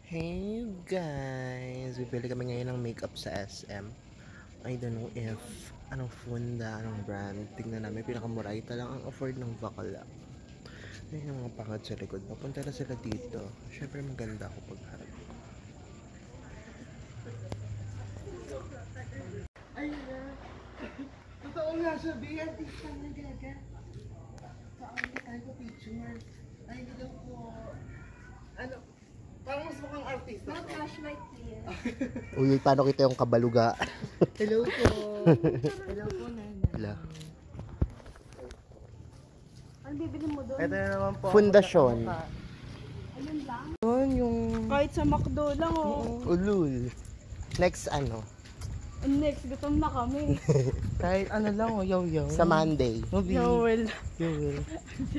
Hey guys! Bibili kami ngayon ng makeup sa SM. I don't know if anong funda, anong brand. Tingnan namin, pinakamura. Ito lang ang afford ng bakala. Ayun yung mga pangad sa likod. Papunta na sila dito. Syempre maganda ako pagharap ko. Ay na! Totoo nga siya, B. Artist lang na gaga. Saan na tayo ko picture? Ay, hello po. Ano? Parang mas mukhang artista. Not flashlight, please. Uy, paano kita yung kabaluga? Hello po. Hello po, Nana. Hello. Ano bibili mo doon? Ito na naman po. Fundasyon. Ayun lang. Yun yung... Kahit sa McDo lang, oh. Ulul. Next ano? Next, gutom na kami. Kahit ano lang, oh, yaw-yaw. Sa Monday. Yowel.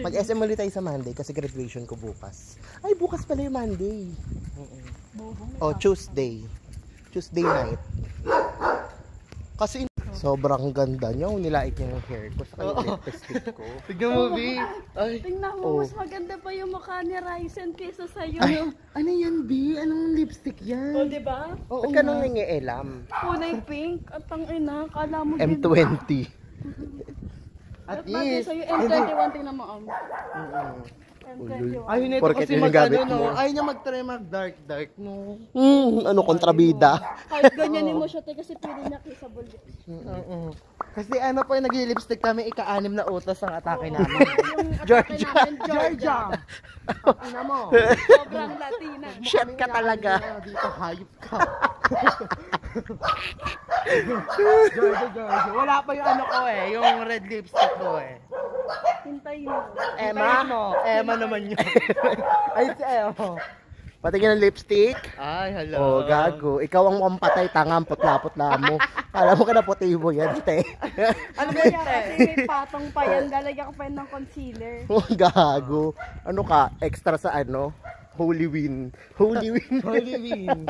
Mag-SM ulit tayo sa Monday kasi graduation ko bukas. Ay, bukas pala yung Monday. Oh, Tuesday. Tuesday night. Kasi sobrang ganda niya. Nilait niya yung hair ko sa yung lipstick ko. Tignan mo, B. Ay. Tingnan Oh. mo, mas maganda pa yung mukha ni Ryzen kesa sa'yo. Ay. Ano yan, B? Anong lipstick yan? O, diba? Oo Ba't ka nang nangyielam? Kulay pink. At ang ina, kala mo M20. At bagay least. sa'yo, M21, tingnan mo, Ulul. M21. Ayun ito Porket kasi yun yung mag-ano, gamit no? mo. Ayaw niya mag-try mag-dark, no? Ano, kontrabida. Kahit ganyanin mo siya, te, kasi pili niya kissable lips. Oo. Kasi ano po, nag-lipstick kami, ika-anim na utos ang atake namin. Yung atake namin, Georgia. Ina mo. Sobrang Latina. Shit ka talaga. Dito, hayop ka. Georgia. Wala pa yung ano ko eh, yung red lipstick ko eh. Hintayin mo. Emma naman yun. Ay, si Emma. Patingin ng lipstick. Ay, hello. Oh, gago. Ikaw ang patay, tanga, putla-putla mo. Alam mo ka na puti mo yan, te. Ano ba Kaya yun, kasi may patong pa yan, lalagyan ko pa yan ng concealer. Oh, gago. Ano ka? Extra sa ano? Holy Win. Holy Win. Holy Win.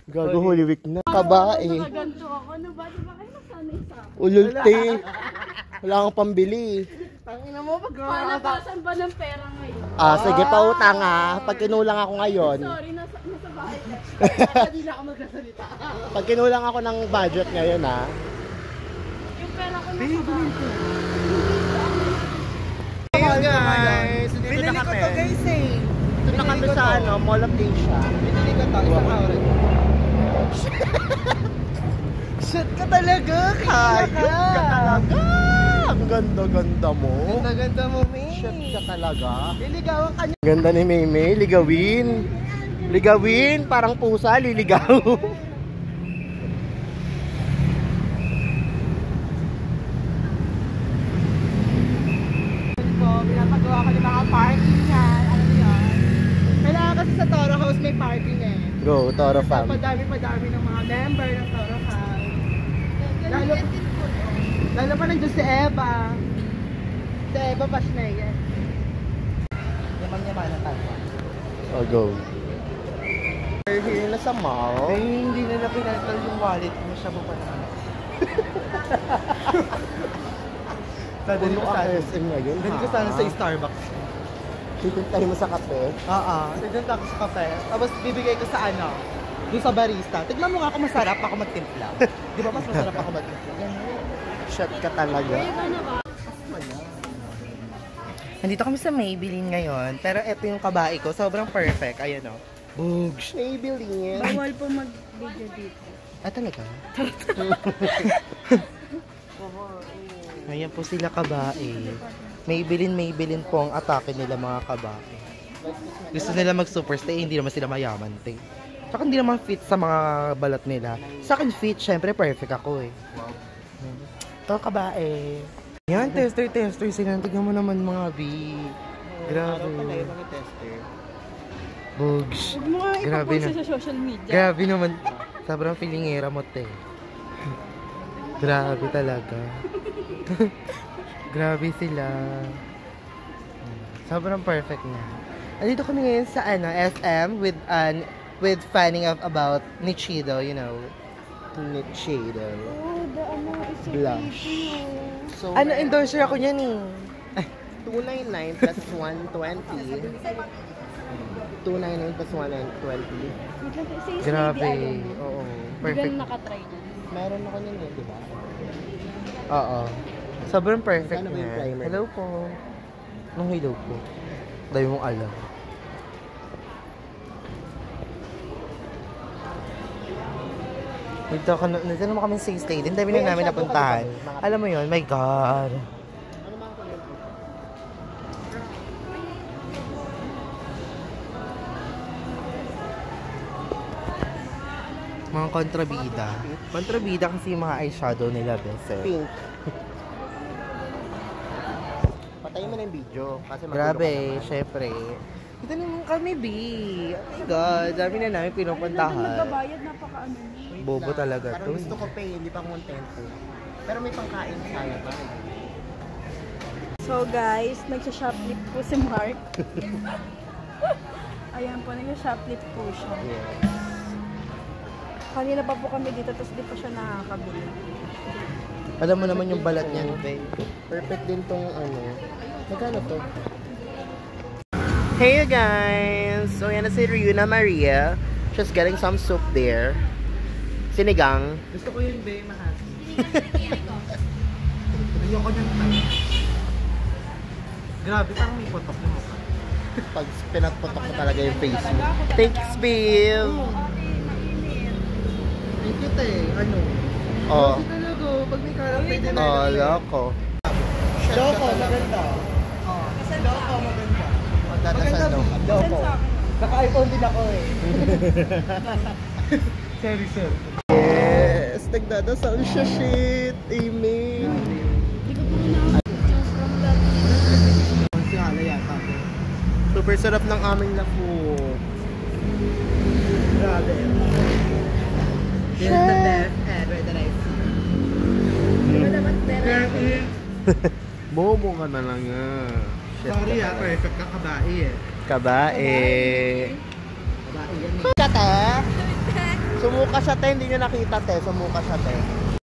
Gago, Holy Week na. Kabae. Nakaganto ako. Ano ba? Di ba kayo nasanay sa akin? Ulul, te. Wala kang pambili. Tangina mo, pag Panabasan ba ng pera ngayon? Ah, sige pa, tanga. Pag kinulang ako ngayon. Sorry, nasa bahay na. hindi na ako magkasalita. Pag kinulang ako ng budget ngayon, ah. Yung pera ko nasa bahay. Hey guys, Binili ko to guys eh. Dito na kami sa ano, Mall of Asia. Binili ko to, isang hour. Shit ka talaga, hayop ka talaga. Ang ganda-ganda mo. Ganda mo, May. Shit ka talaga. Liligawan ka niya. Ganda ni Maymay, ligawin. Ligawin, parang pusa, liligaw. Pinapagawa ko ng mga parking yan. Alam mo yun? Kailangan kasi sa Toro House may parking eh. Go, Toro Fam. Padami ng mga member ng Toro House. Lalo pa nandiyan si Eva. Si Eva Pashneye. Yaman-yaman na tayo. Oh, go. We're here na sa mall. Ay, hindi nila pinatol yung wallet mo siya pa na. Dadali Puno ko ang sana. SM ngayon, Dadali ko sana sa Starbucks. Titintay mo sa kape. Oo, dadali ako sa kape. Tapos bibigay ko sa ano, doon sa barista. Tignan mo nga ako masarap ako magtimpla. Di ba mas masarap ako magtimpla? Ganun. Shit ka talaga. Ano ba? Nandito kami sa Maybelline ngayon, pero eto yung kabae ko, sobrang perfect. Ayan o. Bugs. Maybelline. Bawal po mag-video dito. Ah, talaga? Ayan po sila kabae. Maybelline po ang atake nila mga kabae. Gusto nila mag-superstay, hindi naman sila mayaman, te. Tsaka hindi naman fit sa mga balat nila. Sa akin fit, syempre perfect ako eh. Ito kabae. Yan, tester sila. Tignan mo naman mga B. Grabe. Bugs. Huwag mo nga Grabe ipapost na. sa social media. Grabe naman. Sobrang feelingera mo, te. Grabe talaga. Grabe sila. Sobrang perfect na. Andito kami ngayon sa ano, SM with fanning of about Nichido, you know. Nichido. Oh, the ano, is so Blush. pretty. So, Ano, endorser ako niyan eh. 299 plus 120. 299 plus 120. Wait lang, sa is Grabe. lady, ayaw mo. Oo. Perfect. Perfect. Nakatry na. Meron ako nun yun, di ba? Oo. Sobrang perfect Magkano ba yung na. primer? Hello po. Anong hello po? Dahil mong alam. Nandito naman kami sa stay. Din dami na namin napuntahan. Alam mo yun, my God. Ano mga kulay po? Mga kontrabida. Kontrabida kasi yung mga eyeshadow nila, best. Pink. Patayin mo na yung video. Kasi magulo ka Grabe, naman. syempre. Dito naman kami, B. Oh my God, dami na namin pinupuntahan. Nagbabayad, napaka-ano. Bobo talaga Parang to. gusto ko pay, hindi pa kontento. Pero may pangkain sayang pa. So guys, nagsha-shoplift po si Mark. Ayan po, nagsha-shoplift po siya. Yes. Kanina pa po kami dito, tapos di pa siya nakakabili. Alam mo naman yung balat niyan, be. Perfect din tong ano. Magkano to? Hey you guys! So yan na si Ryuna Maria. She's getting some soup there. Sinigang. Gusto ko yun, be, mahal. Ayoko niyang Grabe, parang may potok yung mukha. Pag pinagputok ko talaga yung face mo. Thanks, babe! Thank you, te. Ano? Oh. Kasi talaga, pag may kalat, pwede na. Oh, loko. Loko, maganda. Oh, loko, maganda. Magdadasal daw. Loko. Naka-iPhone din ako eh. Sorry, sir. Yes! Nagdadasal siya, shit! Amen! Si Hala yata. Super sarap ng aming lafo. Grabe. This is the best ever that I've seen. Bobo ka na lang ah. Shit Sorry ka ah, talaga. perfect ka kabae eh. Kabae. Kabae yan eh. Siya te? Sumuka siya te, hindi nyo nakita te. Sumuka siya te.